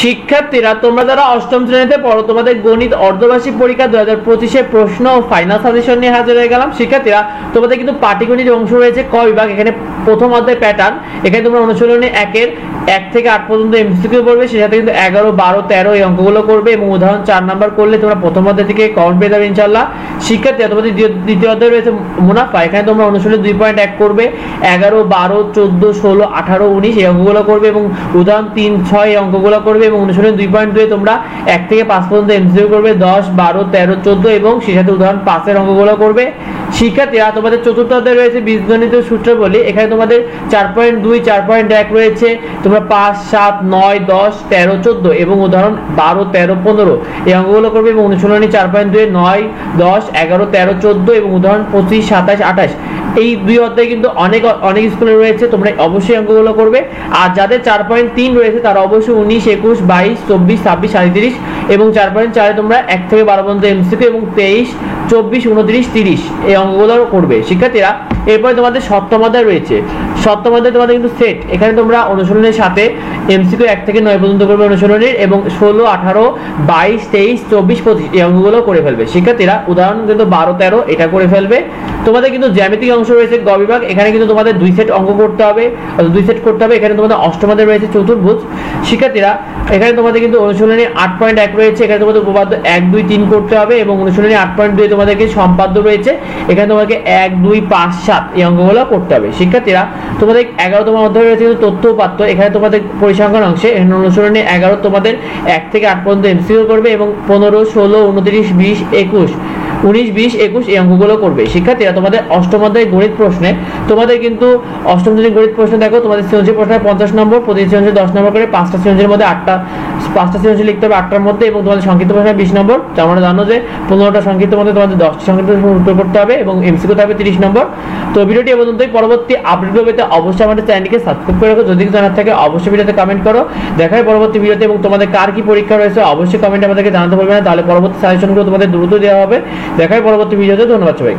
শিক্ষার্থীরা তোমরা যারা অষ্টম শ্রেণীতে পড়ো তোমাদের গণিত অর্ধবার্ষিক পরীক্ষা 2025 প্রশ্ন ও ফাইনাল সাজেশন নিয়ে হাজির হয়ে গেলাম। শিক্ষার্থীরা তোমাদের কিন্তু পাটিগণিত অংশ রয়েছে ক বিভাগ। এখানে প্রথম অধ্যায় প্যাটার্ন, এখানে তোমরা অনুশীলনী 1 থেকে 8 পর্যন্ত এমসিকিউ করবে, সেই সাথে কিন্তু 11, 12, 13 এই অঙ্কগুলো করবে এবং উদাহরণ 4 নাম্বার করলে তোমরা প্রথম অধ্যায় থেকে কাউন্ট পেয়ে যাবে ইনশাআল্লাহ। শিক্ষার্থীরা তোমাদের দ্বিতীয় অধ্যায় রয়েছে মুনাফা, এখানে তোমরা অনুশীলনী 2.1 করবে, 11, 12, 14, 16, 18, 19 এই অঙ্কগুলো করবে এবং উদাহরণ 3, 6 এই অঙ্কগুলো করবে এবং অনুশীলনী 2.2 তোমরা 1 থেকে 5 পর্যন্ত এমসিকিউ করবে, 10, 12, 13, 14 এবং সেই সাথে উদাহরণ 5 এর অঙ্কগুলো করবে। শিক্ষার্থীরা তোমাদের চতুর্থ অধ্যায় রয়েছে বীজগণিত সূত্র বলি, এখানে তোমাদের 4.2, 4.1 রয়েছে, তোমরা 5, 7, 9, 10, 13, 14 এবং উদাহরণ 12, 13, 15 এই অঙ্কগুলো করবে এবং অনুশীলনী 4.2 9, 10, 11, 13, 14 এবং উদাহরণ 25, 27, 28 এই দুই অধ্যায় কিন্তু অনেক স্কুলে রয়েছে, তোমরা অবশ্যই অঙ্কগুলো করবে। আর যাদের 4.3 রয়েছে তারা অবশ্যই 19, 21, 22, 24, 26, 37 এবং 4.4 তোমরা 1 থেকে 12 পর্যন্ত এমসিকিউ এবং 23, 24, 29, 30 এই অঙ্কগুলো করবে। শিক্ষার্থীরা এরপরে তোমাদের সপ্তম অধ্যায় রয়েছে, সপ্তম অধ্যায় তোমাদের কিন্তু সেট, এখানে তোমরা অনুশীলনের সাথে এমসিকিউ 1 থেকে 9 পর্যন্ত করবে অনুশীলনীর এবং 16, 18, 22, 23, 24, 25 এই অঙ্কগুলো করে ফেলবে। শিক্ষার্থীরা উদাহরণ কিন্তু 12, 13 এটা করে ফেলবে। তোমাদের কিন্তু জ্যামিতিক অংশ রয়েছে গ বিভাগ, এখানে কিন্তু তোমাদের 2 সেট অঙ্ক করতে হবে, 2 সেট করতে হবে। এখানে তোমাদের অষ্টম অধ্যায় রয়েছে চতুর্ভুজ। শিক্ষার্থীরা এখানে তোমাদের কিন্তু অনুশীলনী 8.1 রয়েছে, এখানে তোমাদের উপপাদ্য 1, 2, 3 করতে হবে এবং অনুশীলনী 8.2 তোমাদেরকে সম্পাদ্য রয়েছে, এখানে তোমাকে 1, 2, 5, 7 এই অঙ্কগুলো করতে হবে। শিক্ষার্থীরা তোমাদের 11তম অধ্যায় রয়েছে তথ্য উপাত্ত, এখানে তোমাদের পরিসংখ্যান অংশে অনুশীলনী 11 তোমাদের 1 থেকে 8 পর্যন্ত এমসিকিউ করবে এবং 15, 16, 29, 20, 21, 19, 20, 21 এই অঙ্কগুলো করবে। শিক্ষার্থীরা তোমাদের অষ্টম অধ্যায় গণিত প্রশ্নে তোমাদের কিন্তু অষ্টম শ্রেণীর গণিত প্রশ্ন দেখো, তোমাদের সৃজনশীল প্রশ্ন 50 নম্বর, প্রতি সৃজনশীল 10 নম্বর করে 5টা সৃজনশীলের মধ্যে 5টা সৃজনশীল লিখতে হবে 8টার মধ্যে এবং তোমাদের সংক্ষিপ্ত প্রশ্ন 20 নম্বর। তোমরা জানো যে 15টা সংক্ষিপ্ত মধ্যে তোমাদের 10টি সংক্ষিপ্ত প্রশ্ন উত্তর করতে হবে এবং এমসিকিউ থাকবে 30 নম্বর। তো ভিডিওটি এ পর্যন্তই, পরবর্তী আপডেটগুলো পেতে অবশ্যই আমাদের চ্যানেলটিকে সাবস্ক্রাইব করে রাখো। যদি কিছু জানার থাকে অবশ্যই ভিডিওতে কমেন্ট করো। দেখা হয় পরবর্তী ভিডিওতে এবং তোমাদের কার কি পরীক্ষা রয়েছে অবশ্যই কমেন্টে আমাদেরকে জানাতে বলবে না, তাহলে পরবর্তী সাজেশনগুলো তোমাদের দ্রুত দেওয়া হবে। দেখা হয় পরবর্তী ভিডিওতে। ধন্যবাদ সবাইকে।